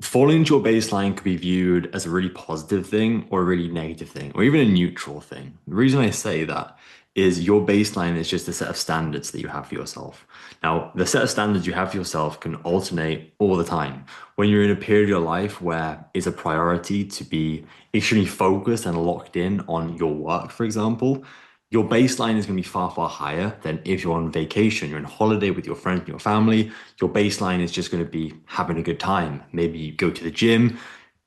Falling into your baseline could be viewed as a really positive thing or a really negative thing, or even a neutral thing. The reason I say that is your baseline is just a set of standards that you have for yourself. Now, the set of standards you have for yourself can alternate all the time. When you're in a period of your life where it's a priority to be extremely focused and locked in on your work, for example, your baseline is going to be far, far higher than if you're on vacation, you're on holiday with your friends and your family. Your baseline is just going to be having a good time. Maybe you go to the gym,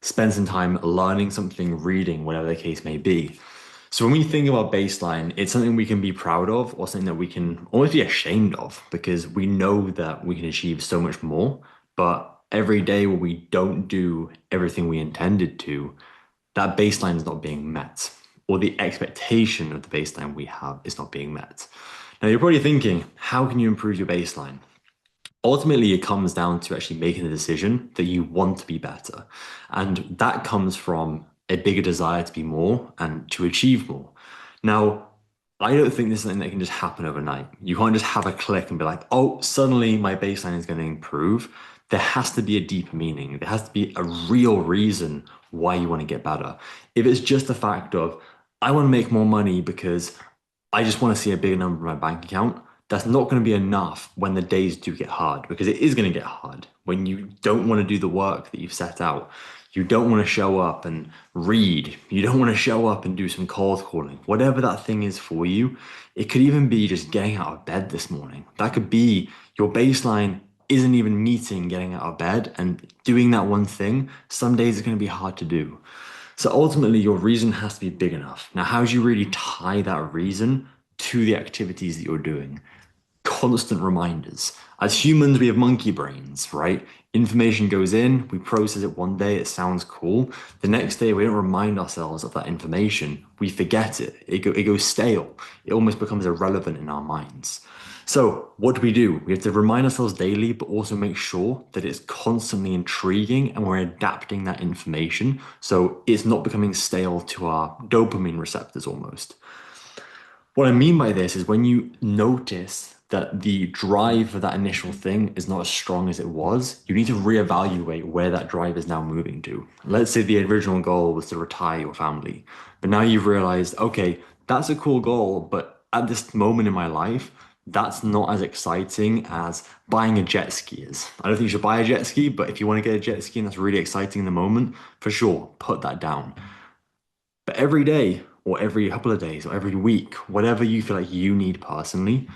spend some time learning something, reading, whatever the case may be. So when we think about baseline, it's something we can be proud of or something that we can almost be ashamed of because we know that we can achieve so much more. But every day where we don't do everything we intended to, that baseline is not being met, or the expectation of the baseline we have is not being met. Now, you're probably thinking, how can you improve your baseline? Ultimately, it comes down to actually making the decision that you want to be better. And that comes from a bigger desire to be more and to achieve more. Now, I don't think this is something that can just happen overnight. You can't just have a click and be like, oh, suddenly my baseline is going to improve. There has to be a deeper meaning. There has to be a real reason why you want to get better. If it's just the fact of, I want to make more money because I just want to see a bigger number in my bank account, that's not going to be enough when the days do get hard, because it is going to get hard when you don't want to do the work that you've set out. You don't want to show up and read. You don't want to show up and do some cold calling. Whatever that thing is for you, it could even be just getting out of bed this morning. That could be your baseline isn't even meeting getting out of bed and doing that one thing. Some days it's going to be hard to do. So ultimately, your reason has to be big enough. Now, how do you really tie that reason to the activities that you're doing? Constant reminders. As humans, we have monkey brains, right? Information goes in, we process it one day, it sounds cool. The next day, we don't remind ourselves of that information. We forget it. It goes stale. It almost becomes irrelevant in our minds. So, what do? We have to remind ourselves daily, but also make sure that it's constantly intriguing and we're adapting that information so it's not becoming stale to our dopamine receptors almost. What I mean by this is when you notice that the drive for that initial thing is not as strong as it was, you need to reevaluate where that drive is now moving to. Let's say the original goal was to retire your family, but now you've realized, okay, that's a cool goal, but at this moment in my life, that's not as exciting as buying a jet ski is. I don't think you should buy a jet ski, but if you want to get a jet ski and that's really exciting in the moment, for sure, put that down. But every day, or every couple of days, or every week, whatever you feel like you need personally,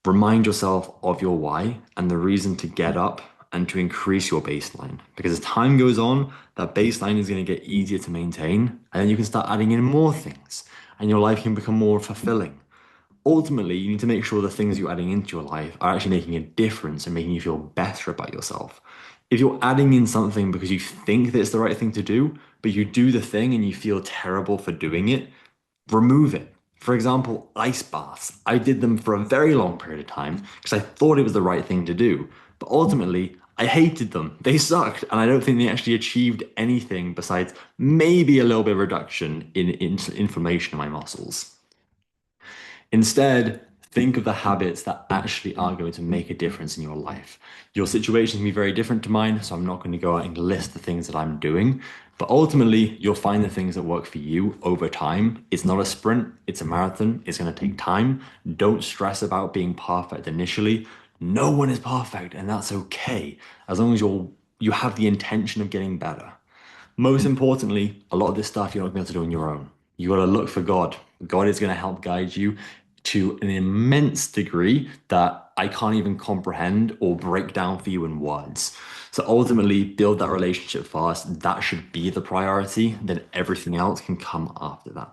remind yourself of your why and the reason to get up and to increase your baseline. Because as time goes on, that baseline is going to get easier to maintain, and then you can start adding in more things, and your life can become more fulfilling. Ultimately, you need to make sure the things you're adding into your life are actually making a difference and making you feel better about yourself. If you're adding in something because you think that it's the right thing to do, but you do the thing and you feel terrible for doing it, remove it. For example, ice baths. I did them for a very long period of time because I thought it was the right thing to do. But ultimately, I hated them. They sucked, and I don't think they actually achieved anything besides maybe a little bit of reduction in inflammation in my muscles. Instead, think of the habits that actually are going to make a difference in your life. Your situation can be very different to mine, so I'm not going to go out and list the things that I'm doing. But ultimately, you'll find the things that work for you over time. It's not a sprint, it's a marathon. It's going to take time. Don't stress about being perfect initially. No one is perfect, and that's okay, as long as you have the intention of getting better. Most importantly, a lot of this stuff you're not going to be able to do on your own. You got to look for God. God is going to help guide you to an immense degree that I can't even comprehend or break down for you in words. So ultimately, build that relationship first. That should be the priority. Then everything else can come after that.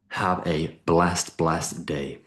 Have a blessed, blessed day.